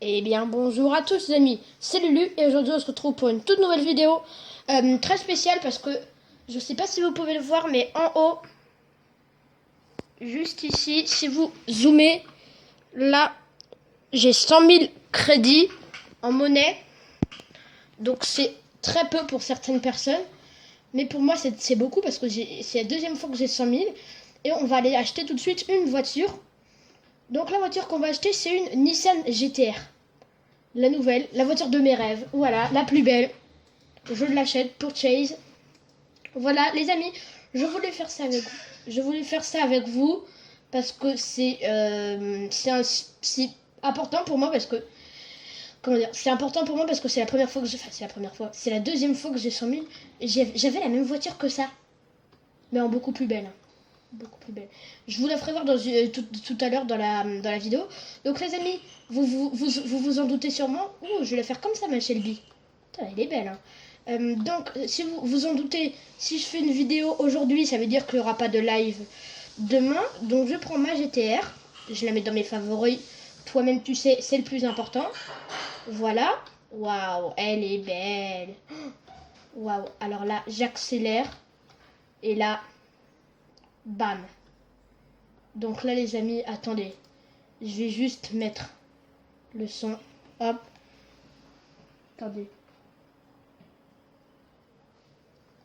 Eh bien bonjour à tous les amis, c'est Lulu et aujourd'hui on se retrouve pour une toute nouvelle vidéo très spéciale parce que je sais pas si vous pouvez le voir mais en haut, juste ici, si vous zoomez, là j'ai 100 000 crédits en monnaie, donc c'est très peu pour certaines personnes, mais pour moi c'est beaucoup parce que c'est la deuxième fois que j'ai 100 000 et on va aller acheter tout de suite une voiture. Donc la voiture qu'on va acheter c'est une Nissan GT-R. La nouvelle, la voiture de mes rêves, voilà, la plus belle. Je l'achète pour Chase. Voilà, les amis, je voulais faire ça avec vous. Je voulais faire ça avec vous parce que c'est important pour moi parce que comment dire, c'est important pour moi parce que c'est la première fois que je, enfin c'est la première fois, c'est la deuxième fois que j'ai 100 000. Et j'avais la même voiture que ça, mais en beaucoup plus belle. Beaucoup plus belle. Je vous la ferai voir tout à l'heure dans la vidéo. Donc les amis, vous en doutez sûrement. Ouh, je vais la faire comme ça ma Shelby. Putain, elle est belle. Hein. Donc si vous vous en doutez, si je fais une vidéo aujourd'hui, ça veut dire qu'il n'y aura pas de live demain. Donc je prends ma GTR. Je la mets dans mes favoris. Toi-même tu sais, c'est le plus important. Voilà. Waouh, elle est belle. Waouh. Alors là, j'accélère. Et là... Bam. Donc là les amis, attendez. Je vais juste mettre le son. Hop. Attendez.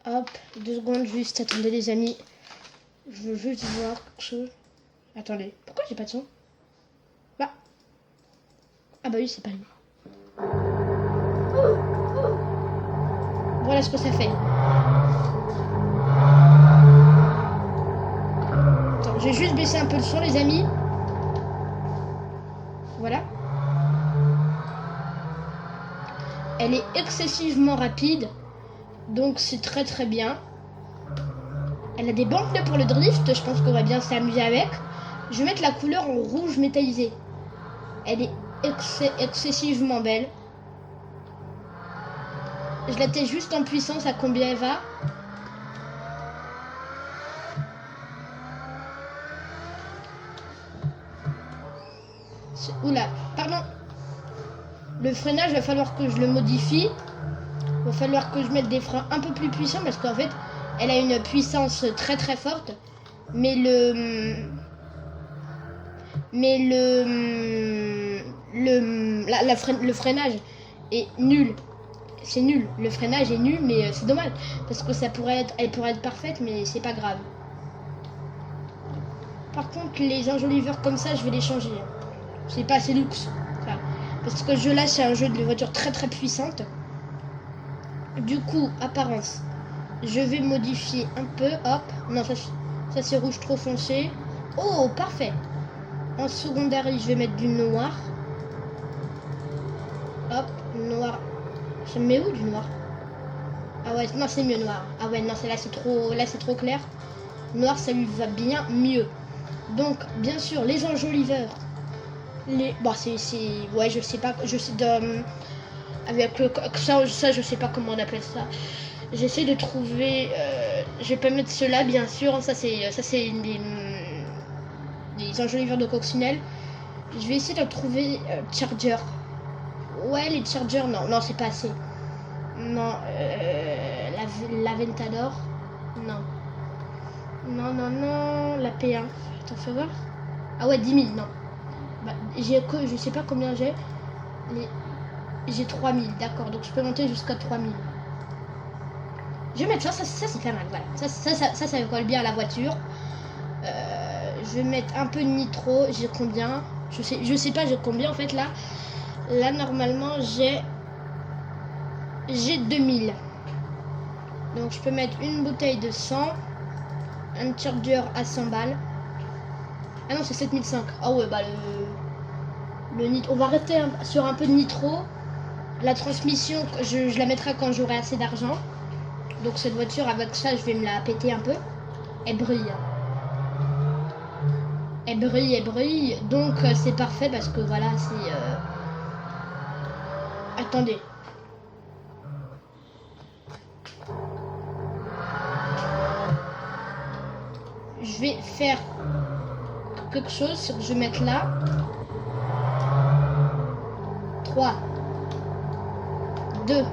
Hop. 2 secondes juste. Attendez les amis. Je veux juste voir quelque chose. Attendez. Pourquoi j'ai pas de son? Bah. Ah bah oui, c'est pas lui. Voilà ce que ça fait. Je vais juste baisser un peu le son les amis. Voilà. Elle est excessivement rapide. Donc c'est très très bien. Elle a des bons pneus pour le drift. Je pense qu'on va bien s'amuser avec. Je vais mettre la couleur en rouge métallisé. Elle est excessivement belle. Je la teste juste en puissance à combien elle va. Oula, pardon. Le freinage, va falloir que je le modifie. Va falloir que je mette des freins un peu plus puissants parce qu'en fait, elle a une puissance très très forte. Mais le freinage est nul. C'est nul. Le freinage est nul, mais c'est dommage parce que elle pourrait être parfaite, mais c'est pas grave. Par contre, les enjoliveurs comme ça, je vais les changer. C'est pas assez luxe. Enfin, parce que ce jeu-là, c'est un jeu de voiture très très puissante. Du coup, apparence. Je vais modifier un peu. Hop. Non, ça c'est rouge trop foncé. Oh, parfait. En secondaire, je vais mettre du noir. Hop, noir. Je mets où du noir? Ah ouais, non, c'est mieux noir. Ah ouais, non, là c'est trop clair. Noir, ça lui va bien mieux. Donc, bien sûr, les enjoliveurs. Bon, ouais, je sais pas. Je sais avec ça, je sais pas comment on appelle ça. J'essaie de trouver. Je vais pas mettre cela, bien sûr. Ça, c'est des enjoliveurs de coccinelle. Je vais essayer de trouver Charger. Ouais, les Chargers, non, c'est pas assez. Non, la Ventador. Non. Non, la P1. Attends, fais voir. Ah ouais, 10 000, non. Bah, je sais pas combien j'ai. Mais j'ai 3 000, d'accord. Donc je peux monter jusqu'à 3 000. Je vais mettre ça c'est pas mal, voilà. Ça colle bien à la voiture. Je vais mettre un peu de nitro. J'ai combien? Je sais pas, j'ai combien en fait là. Là normalement j'ai 2000. Donc je peux mettre une bouteille de 100. Un charger à 100 balles. Ah non, c'est 7005. Ah ouais, bah le nitro. On va rester sur un peu de nitro. La transmission, je la mettrai quand j'aurai assez d'argent. Donc cette voiture, avec ça, je vais me la péter un peu. Elle brille. Elle brille. Donc c'est parfait parce que voilà, c'est... Attendez. Je vais faire quelque chose, je vais mettre là. 3, 2, 1.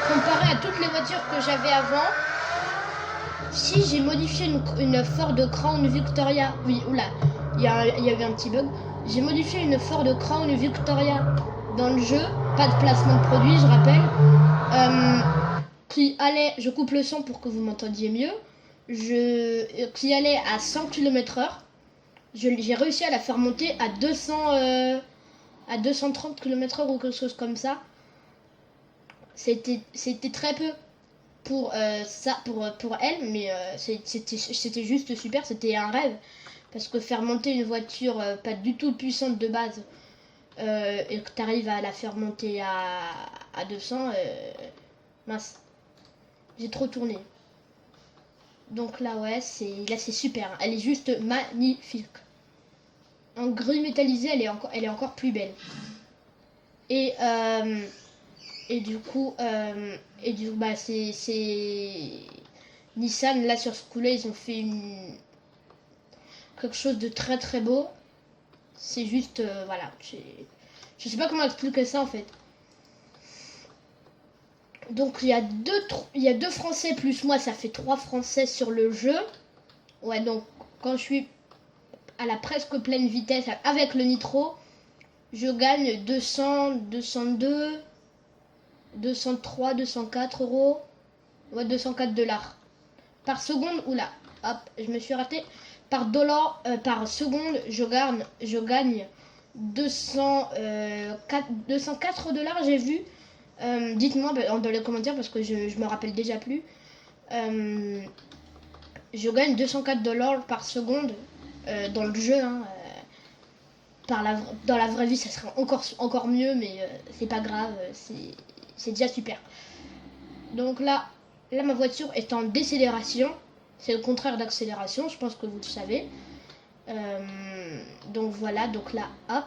Comparé à toutes les voitures que j'avais avant, si j'ai modifié une Ford Crown Victoria, oui, oula, il y avait un petit bug. J'ai modifié une Ford Crown Victoria dans le jeu, pas de placement de produit, je rappelle, qui allait, je coupe le son pour que vous m'entendiez mieux, qui allait à 100 km/h. J'ai réussi à la faire monter à 230 km/h ou quelque chose comme ça. C'était très peu pour elle, mais c'était juste super, c'était un rêve. Parce que faire monter une voiture pas du tout puissante de base et que tu arrives à la faire monter à 200, mince, j'ai trop tourné. Donc là, ouais, c'est super. Elle est juste magnifique. En gris métallisé, elle est encore plus belle. Et du coup, bah, c'est Nissan, là, sur ce coup-là, ils ont fait quelque chose de très très beau. C'est juste, voilà. Je sais pas comment expliquer ça, en fait. Donc, il y a deux Français plus moi, ça fait 3 Français sur le jeu. Ouais, donc, quand je suis à la presque pleine vitesse avec le nitro, je gagne 200, 202... 203, 204 euros, ouais, 204 dollars par seconde. Oula, hop, je me suis raté. Par seconde, je gagne 204 dollars, j'ai vu. Dites-moi dans les commentaires parce que je me rappelle déjà plus. Je gagne 204 dollars par seconde dans le jeu. Hein, dans la vraie vie, ça serait encore mieux, mais c'est pas grave. C'est déjà super. Donc là, ma voiture est en décélération. C'est le contraire d'accélération, je pense que vous le savez. Donc voilà, donc là, hop.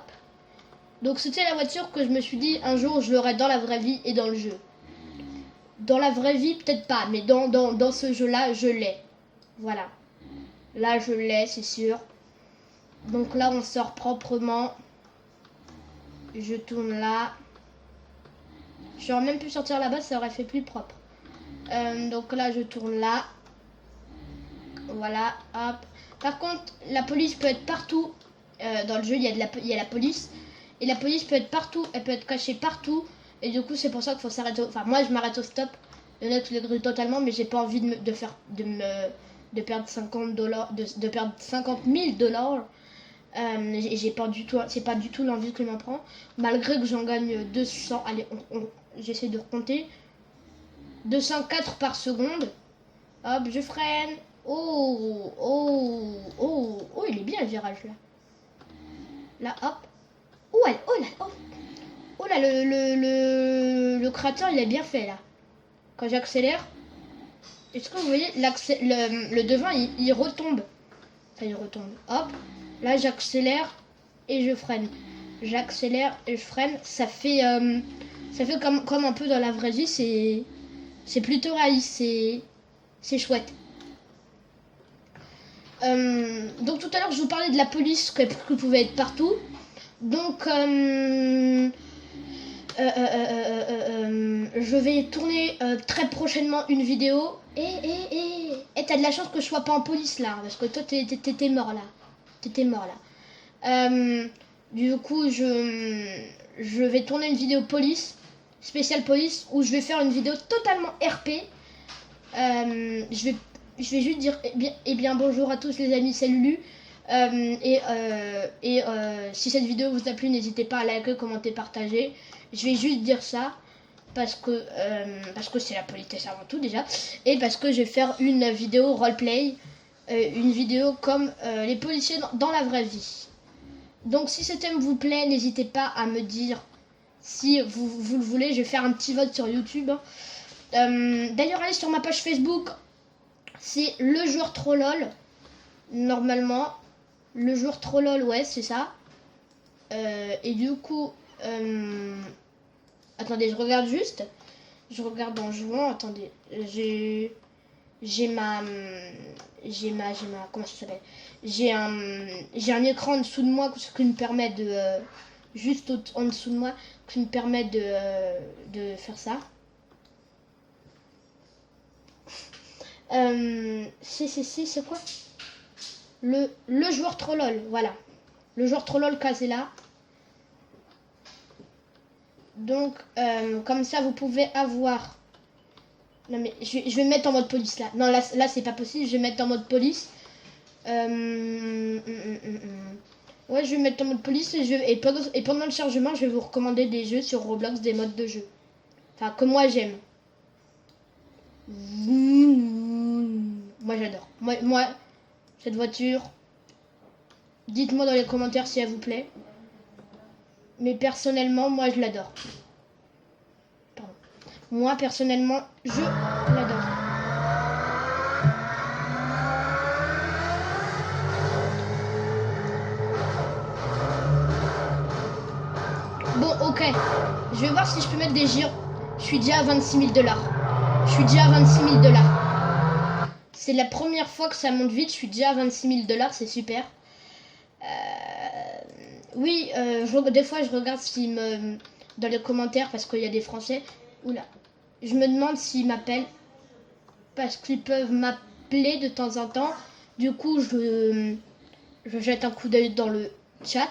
Donc c'était la voiture que je me suis dit, un jour, je l'aurai dans la vraie vie et dans le jeu. Dans la vraie vie, peut-être pas, mais dans ce jeu-là, je l'ai. Voilà. Là, je l'ai, c'est sûr. Donc là, on sort proprement. Je tourne là. J'aurais même pu sortir là-bas, ça aurait fait plus propre. Donc là, je tourne là. Voilà, hop. Par contre, la police peut être partout. Dans le jeu, il y a la police. Et la police peut être partout. Elle peut être cachée partout. Et du coup, c'est pour ça qu'il faut s'arrêter. Enfin, moi, je m'arrête au stop. Il y en a qui les grillent totalement, mais j'ai pas envie de perdre 50 dollars, de perdre 50 000 dollars. J'ai pas du tout, c'est pas du tout l'envie que je m'en prends. Malgré que j'en gagne 200. Allez, j'essaie de recompter. 204 par seconde. Hop, je freine. Oh, il est bien le virage là. Là, hop. Oh là, le créateur, il est bien fait là. Quand j'accélère, est-ce que vous voyez, le devant, il retombe. Enfin, il retombe. Hop. Là, j'accélère et je freine. J'accélère et je freine. Ça fait comme un peu dans la vraie vie. C'est plutôt réaliste. C'est chouette. Donc tout à l'heure, je vous parlais de la police qui pouvait être partout. Donc, je vais tourner très prochainement une vidéo. Et t'as de la chance que je sois pas en police là, parce que toi t'étais mort là. Du coup, je vais tourner une vidéo police, spéciale police, où je vais faire une vidéo totalement RP. Je vais juste dire bien bonjour à tous les amis, c'est Lulu. Si cette vidéo vous a plu, n'hésitez pas à liker, commenter, partager. Je vais juste dire ça parce que c'est la politesse avant tout déjà, et parce que je vais faire une vidéo roleplay, une vidéo comme les policiers dans la vraie vie. Donc si ce thème vous plaît, n'hésitez pas à me dire si vous le voulez. Je vais faire un petit vote sur YouTube. D'ailleurs, allez sur ma page Facebook, c'est le joueur trop lol. normalement, le joueur trollol, ouais, c'est ça. Et du coup, attendez, je regarde juste. Je regarde en jouant. Attendez, j'ai ma comment ça s'appelle, j'ai un écran en dessous de moi qui me permet de juste en dessous de moi qui me permet de faire ça. C'est quoi le joueur trollol, voilà, le joueur trollol casé là. Donc comme ça vous pouvez avoir. Non mais je vais mettre en mode police là. Non là c'est pas possible, je vais mettre en mode police. Ouais, je vais mettre en mode police et pendant le chargement, je vais vous recommander des jeux sur Roblox, des modes de jeu. Enfin, que moi j'aime. Moi j'adore. Moi, cette voiture, dites-moi dans les commentaires si elle vous plaît. Mais personnellement, moi je l'adore. Pardon. Moi personnellement, je l'adore. Bon, ok. Je vais voir si je peux mettre des gires. Je suis déjà à 26 000 $. Je suis déjà à 26 000 $. C'est la première fois que ça monte vite. Je suis déjà à 26 000 $. C'est super. Oui, des fois, je regarde dans les commentaires parce qu'il y a des Français. Oula. Je me demande s'ils m'appellent. Parce qu'ils peuvent m'appeler de temps en temps. Du coup, je jette un coup d'œil dans le chat.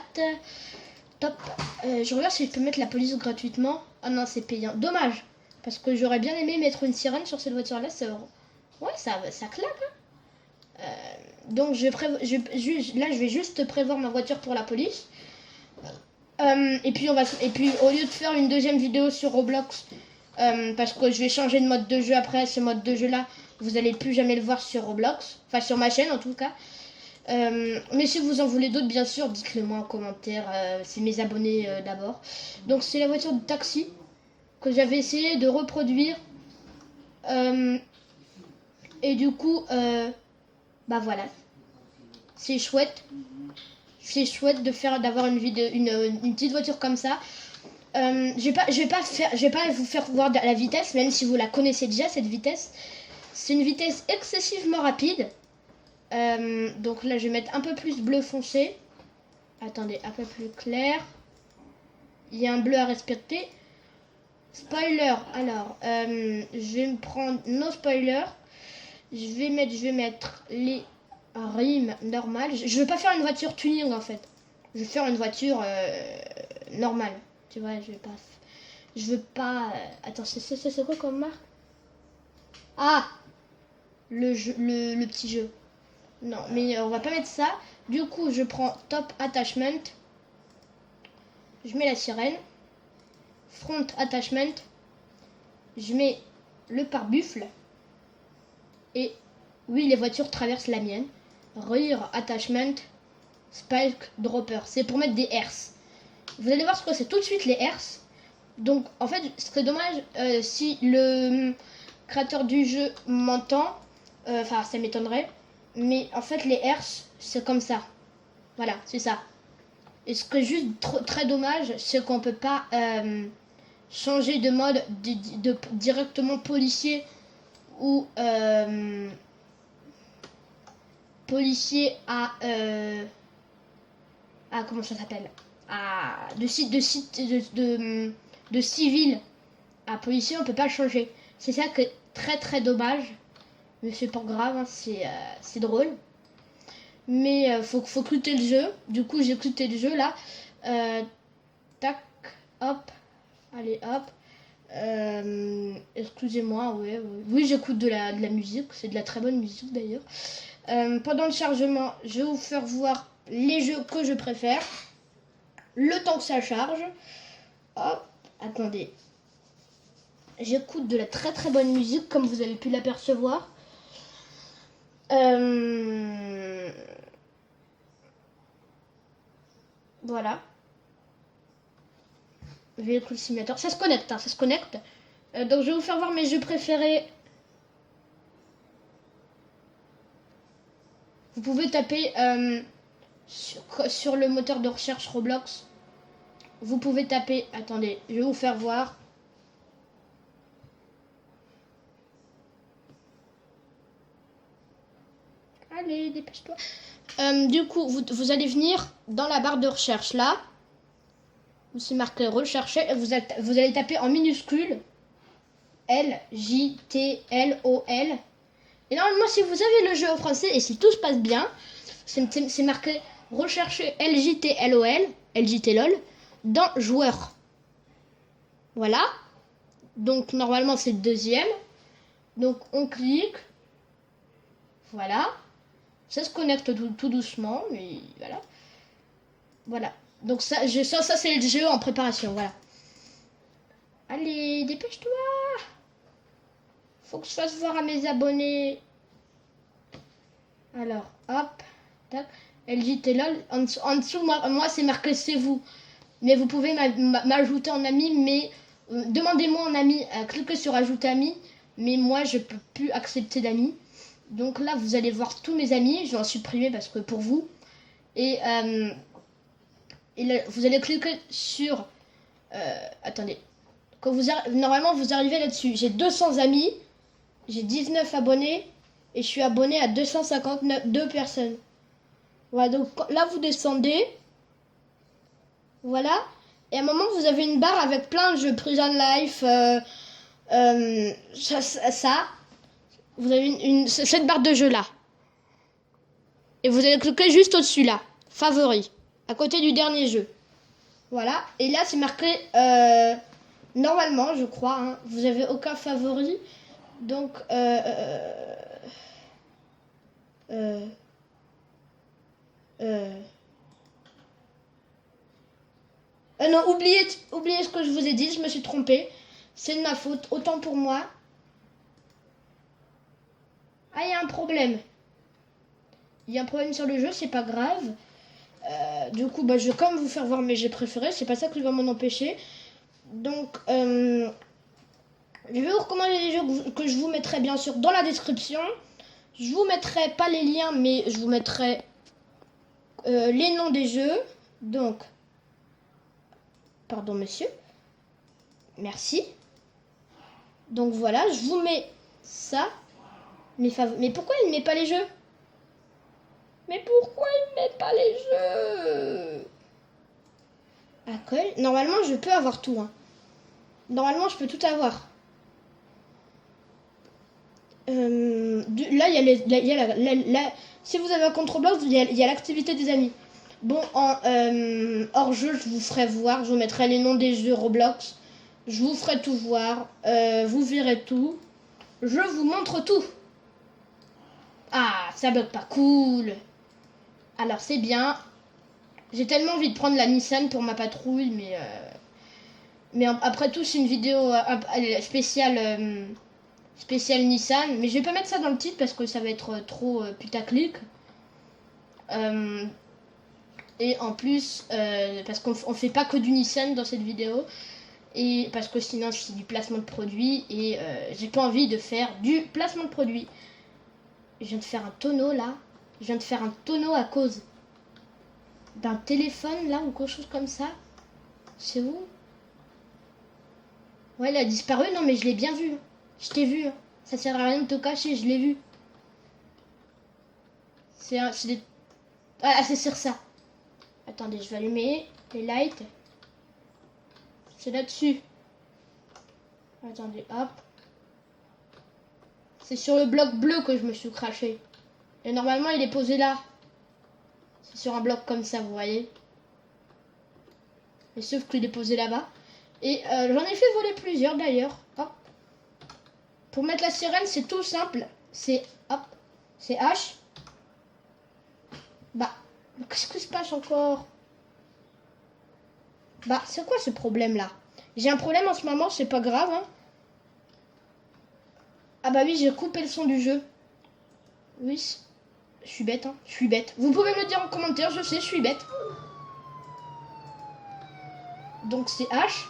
Top. Je regarde si je peux mettre la police gratuitement. Ah non, c'est payant. Dommage. Parce que j'aurais bien aimé mettre une sirène sur cette voiture-là. Ouais, ça claque. Donc, là, je vais juste prévoir ma voiture pour la police. Et puis, au lieu de faire une deuxième vidéo sur Roblox, parce que je vais changer de mode de jeu après, ce mode de jeu-là, vous n'allez plus jamais le voir sur Roblox. Enfin, sur ma chaîne, en tout cas. Mais si vous en voulez d'autres, bien sûr, dites-le moi en commentaire. C'est mes abonnés d'abord. Donc c'est la voiture de taxi que j'avais essayé de reproduire. Et du coup, bah voilà. C'est chouette. C'est chouette d'avoir une petite voiture comme ça. Je vais pas vous faire voir la vitesse, même si vous la connaissez déjà, cette vitesse. C'est une vitesse excessivement rapide. Donc là je vais mettre un peu plus bleu foncé. Attendez, un peu plus clair. Il y a un bleu à respecter. Spoiler, alors je vais me prendre nos spoilers. Je vais mettre les rimes normales. Je veux pas faire une voiture tuning en fait. Je vais faire une voiture normale. Tu vois, je veux pas attends, c'est quoi comme marque? Ah, le petit jeu. Non, mais on va pas mettre ça. Du coup, je prends Top Attachment. Je mets la sirène. Front Attachment. Je mets le pare-buffle. Et oui, les voitures traversent la mienne. Rear Attachment. Spike Dropper. C'est pour mettre des herses. Vous allez voir ce que c'est tout de suite les herses. Donc, en fait, ce serait dommage si le créateur du jeu m'entend. Enfin, ça m'étonnerait. Mais en fait, les herses, c'est comme ça. Voilà, c'est ça. Et ce qui est juste très dommage, c'est qu'on peut pas changer de mode directement policier ou policier à comment ça s'appelle, de civil à policier. On peut pas le changer. C'est ça qui est très dommage. Mais c'est pas grave, hein, c'est drôle. Mais faut cliquer le jeu. Du coup, j'ai cliqué le jeu là. Tac, hop. Allez, hop. Excusez-moi, ouais. Oui, j'écoute de la musique. C'est de la très bonne musique d'ailleurs. Pendant le chargement, je vais vous faire voir les jeux que je préfère. Le temps que ça charge. Hop, attendez. J'écoute de la très bonne musique, comme vous avez pu l'apercevoir. Voilà. Véhicule simulator. Ça se connecte, hein, ça se connecte. Donc je vais vous faire voir mes jeux préférés. Vous pouvez taper sur le moteur de recherche Roblox. Vous pouvez taper... Attendez, je vais vous faire voir. Allez, dépêche-toi. Du coup, vous allez venir dans la barre de recherche là. Où c'est marqué rechercher. Et vous allez taper en minuscule LJTLOL. Et normalement, si vous avez le jeu en français et si tout se passe bien, c'est marqué rechercher LJTLOL dans joueur. Voilà. Donc normalement c'est le deuxième. Donc on clique. Voilà. Ça se connecte tout doucement, mais voilà. Voilà. Donc ça c'est le jeu en préparation, voilà. Allez, dépêche-toi. Faut que je fasse voir à mes abonnés. Alors, hop, tac. LJTLOL. En dessous, moi c'est marqué c'est vous. Mais vous pouvez m'ajouter en ami, mais demandez-moi en ami, cliquez sur ajouter ami, mais moi je peux plus accepter d'amis. Donc là vous allez voir tous mes amis, je vais en supprimer parce que pour vous. Et là, vous allez cliquer sur... attendez. Normalement vous arrivez là-dessus. J'ai 200 amis, j'ai 19 abonnés et je suis abonné à 252 personnes. Voilà, donc là vous descendez. Voilà. Et à un moment, vous avez une barre avec plein de jeux. Prison Life, ça. Vous avez cette barre de jeux là. Et vous allez cliquer juste au-dessus là. Favoris. À côté du dernier jeu. Voilà. Et là, c'est marqué... normalement, je crois, hein, vous avez aucun favori. Donc... non, oubliez ce que je vous ai dit, je me suis trompée. C'est de ma faute, autant pour moi. Ah, il y a un problème. Il y a un problème sur le jeu, c'est pas grave. Du coup, je vais quand même vous faire voir mes jeux préférés. C'est pas ça qui va m'en empêcher. Donc, je vais vous recommander les jeux que je vous mettrai bien sûr dans la description. Je vous mettrai pas les liens, mais je vous mettrai les noms des jeux. Donc, pardon monsieur. Merci. Donc voilà, je vous mets ça. Mais pourquoi il ne met pas les jeux? Mais pourquoi il ne met pas les jeux? Accueil. Normalement, je peux avoir tout. Hein. Normalement, je peux tout avoir. Là, il y a si vous avez un compte Roblox, il y a l'activité des amis. Bon, hors jeu, je vous ferai voir. Je vous mettrai les noms des jeux Roblox. Je vous ferai tout voir. Vous verrez tout. Je vous montre tout. Ah, ça bloque pas. Cool. Alors, c'est bien. J'ai tellement envie de prendre la Nissan pour ma patrouille, mais après tout, c'est une vidéo spéciale Nissan. Mais je vais pas mettre ça dans le titre parce que ça va être trop putaclic. Et en plus, parce qu'on fait pas que du Nissan dans cette vidéo. Et parce que sinon, c'est du placement de produit. Et j'ai pas envie de faire du placement de produit. Je viens de faire un tonneau là. Je viens de faire un tonneau à cause d'un téléphone là ou quelque chose comme ça. C'est où? Ouais, il a disparu. Non, mais je l'ai bien vu. Je t'ai vu. Ça sert à rien de te cacher, je l'ai vu. Ah, c'est sur ça. Attendez, je vais allumer les lights. C'est là-dessus. Attendez, hop. C'est sur le bloc bleu que je me suis craché. Et normalement, il est posé là. C'est sur un bloc comme ça, vous voyez. Et sauf qu'il est posé là-bas. Et j'en ai fait voler plusieurs d'ailleurs. Hop. Pour mettre la sirène, c'est tout simple. C'est hop. C'est H. Qu'est-ce que se passe encore? C'est quoi ce problème là? J'ai un problème en ce moment, c'est pas grave. Hein. Ah oui, j'ai coupé le son du jeu. Oui, je suis bête, hein. Je suis bête. Vous pouvez me le dire en commentaire, je sais, je suis bête. Donc c'est H.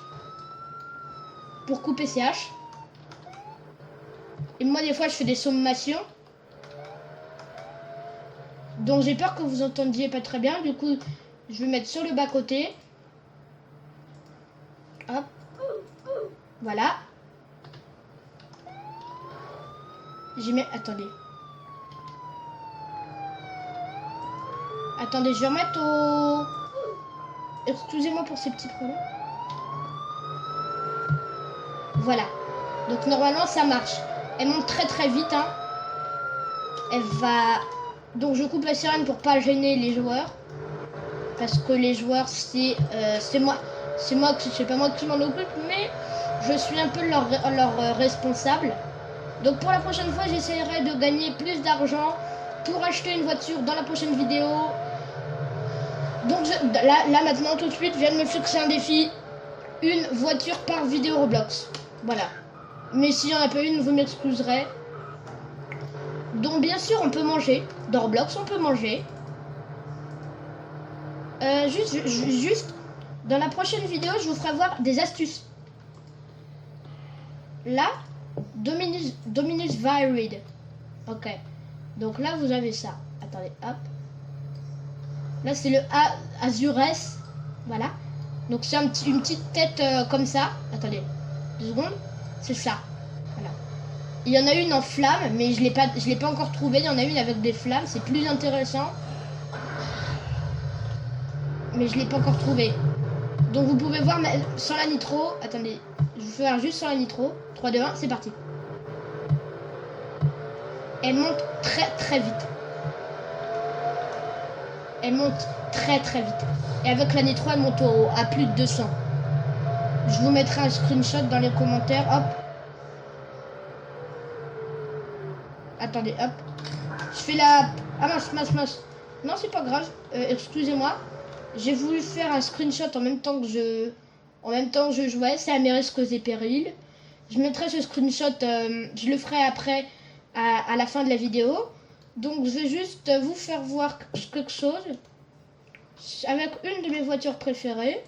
Pour couper, c'est H. Et moi, des fois, je fais des sommations. Donc j'ai peur que vous entendiez pas très bien. Du coup, je vais mettre sur le bas-côté. Hop. Voilà. J'y mets... Attendez. Attendez, je vais remettre au... Excusez-moi pour ces petits problèmes. Voilà. Donc normalement ça marche. Elle monte très très vite. Hein. Elle va... Donc je coupe la sirène pour pas gêner les joueurs. Parce que les joueurs c'est moi. C'est pas moi qui m'en occupe, mais je suis un peu leur responsable. Donc pour la prochaine fois j'essaierai de gagner plus d'argent pour acheter une voiture dans la prochaine vidéo. Donc là maintenant tout de suite je viens de me fixer un défi. Une voiture par vidéo Roblox. Voilà. Mais s'il n'y en a pas une, vous m'excuserez. Donc bien sûr on peut manger. Dans Roblox on peut manger. Juste dans la prochaine vidéo je vous ferai voir des astuces. Là, Dominus Varied. Ok. Donc là vous avez ça. Attendez, hop. Là c'est le Azures. Voilà. Donc c'est une petite tête comme ça. Attendez, 2 secondes. C'est ça. Voilà. Il y en a une en flamme, mais je l'ai pas encore trouvé. Il y en a une avec des flammes, c'est plus intéressant. Mais je l'ai pas encore trouvé. Donc vous pouvez voir sans la nitro. Attendez, je vais faire juste sans la nitro. 3, 2, 1, c'est parti. Elle monte très très vite. Elle monte très très vite. Et avec la nitro, elle monte à plus de 200. Je vous mettrai un screenshot dans les commentaires. Hop. Attendez, hop. Je fais la... Ah mince. Non, c'est pas grave. Excusez-moi. J'ai voulu faire un screenshot en même temps que je jouais. C'est à mes risques et périls. Je mettrai ce screenshot. Je le ferai après à la fin de la vidéo. Donc je vais juste vous faire voir quelque chose. Avec une de mes voitures préférées.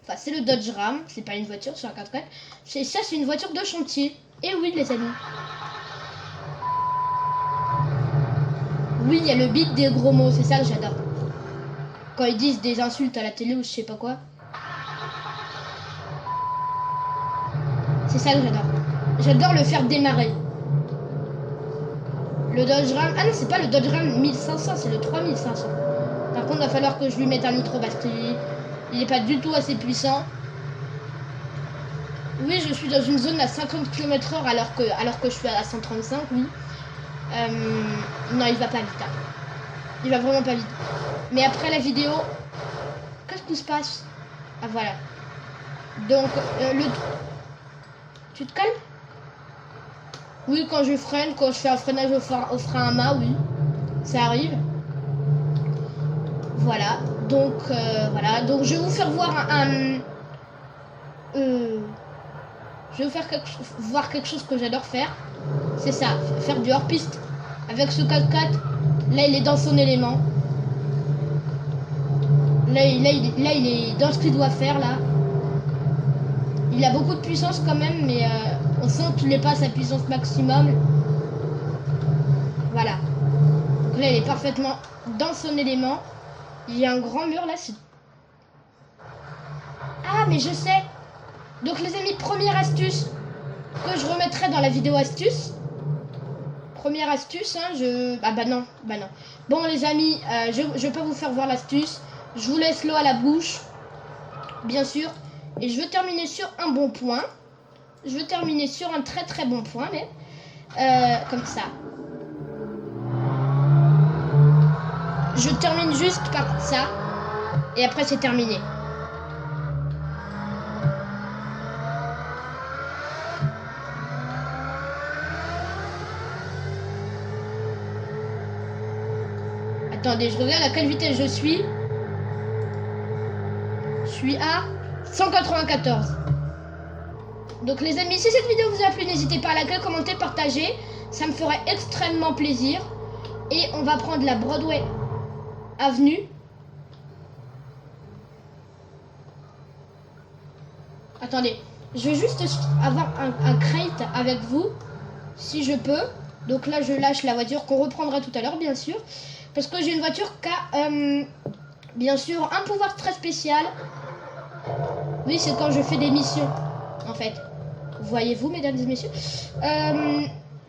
Enfin, c'est le Dodge Ram. C'est pas une voiture, c'est un 4x4. Ça, c'est une voiture de chantier. Et oui, les amis. Oui, il y a le beat des gros mots. C'est ça que j'adore. Quand ils disent des insultes à la télé ou je sais pas quoi. C'est ça que j'adore. J'adore le faire démarrer. Le Dodge Ram... Ah non, c'est pas le Dodge Ram 1500, c'est le 3500. Par contre, il va falloir que je lui mette un nitro parce qu'il est pas du tout assez puissant. Oui, je suis dans une zone à 50 km/h alors que je suis à 135, oui. Non, il va pas vite. Hein. Il va vraiment pas vite. Mais après la vidéo... Qu'est-ce qui se passe? Ah, voilà. Donc, Tu te calmes? Oui, quand je freine, quand je fais un freinage au frein à main, oui. Ça arrive. Voilà. Donc, voilà. Donc, je vais vous faire voir je vais vous faire voir quelque chose que j'adore faire. C'est ça, faire du hors-piste. Avec ce 4x4, là, il est dans son élément. Là, il est dans ce qu'il doit faire, là. Il a beaucoup de puissance quand même, mais on sent qu'il n'est pas à sa puissance maximum. Voilà. Donc là, il est parfaitement dans son élément. Il y a un grand mur, là. Ah, mais je sais. Donc, les amis, première astuce que je remettrai dans la vidéo astuce. Première astuce, hein, bah non. Bon, les amis, je vais pas vous faire voir l'astuce. Je vous laisse l'eau à la bouche, bien sûr. Et je veux terminer sur un bon point. Je veux terminer sur un très très bon point, mais comme ça. Je termine juste par ça. Et après, c'est terminé. Attendez, je regarde à quelle vitesse je suis. Je suis à 194. Donc les amis, si cette vidéo vous a plu, n'hésitez pas à liker, commenter, partager. Ça me ferait extrêmement plaisir. Et on va prendre la Broadway Avenue. Attendez, je vais juste avoir un crate avec vous, si je peux. Donc là, je lâche la voiture qu'on reprendra tout à l'heure, bien sûr. Parce que j'ai une voiture qui a, bien sûr, un pouvoir très spécial. Oui, c'est quand je fais des missions, en fait. Voyez-vous, mesdames et messieurs.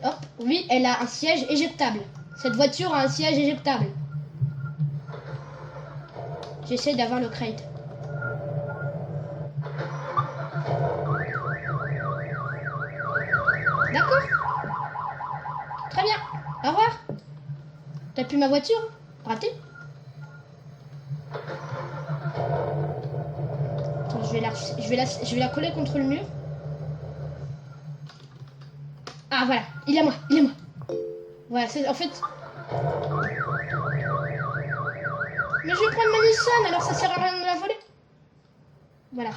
Hop, oui, elle a un siège éjectable. Cette voiture a un siège éjectable. J'essaie d'avoir le crate. D'accord. Très bien. Au revoir. T'as plus ma voiture? Raté. Attends, je vais la coller contre le mur. Ah voilà, il est à moi, il est à moi. Voilà, c'est en fait. Mais je vais prendre ma Nissan, alors ça sert à rien de me la voler. Voilà.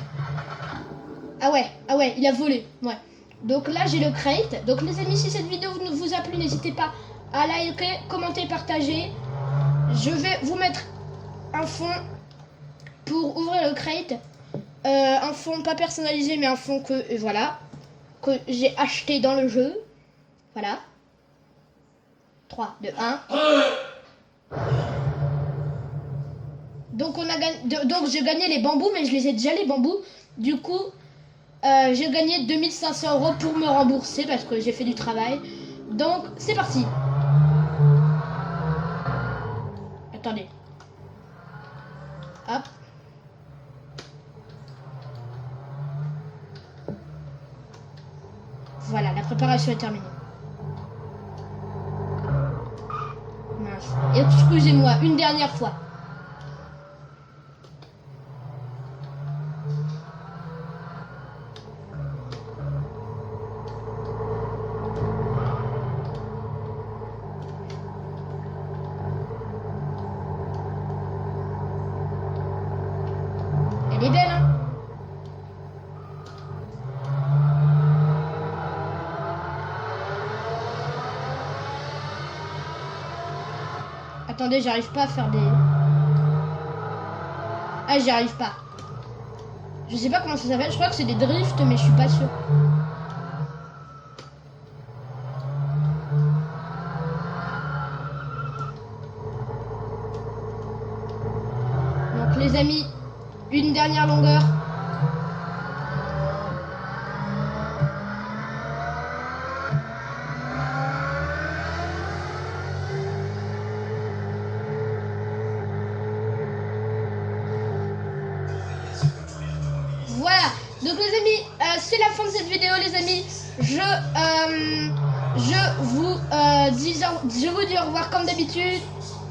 Ah ouais, il a volé. Ouais. Donc là j'ai le crate. Donc les amis, si cette vidéo vous a plu, n'hésitez pas à liker, commenter, partager. Je vais vous mettre un fond pour ouvrir le crate. Un fond pas personnalisé, mais un fond que voilà, que j'ai acheté dans le jeu. Voilà. 3, 2, 1. Donc on a gagné. Donc j'ai gagné les bambous, mais je les ai déjà les bambous. Du coup, j'ai gagné 2500 € pour me rembourser parce que j'ai fait du travail. Donc c'est parti. Attendez. Hop. Voilà, la préparation est terminée. Mince. Excusez-moi, une dernière fois. Elle est belle, hein? Attendez, j'arrive pas à faire des... Ah, j'y arrive pas. Je sais pas comment ça s'appelle. Je crois que c'est des drifts, mais je suis pas sûre. Donc les amis, une dernière longueur. Voilà, donc les amis, c'est la fin de cette vidéo les amis. Je vous dis au revoir comme d'habitude.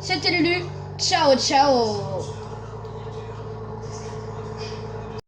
C'était Lulu, ciao ciao.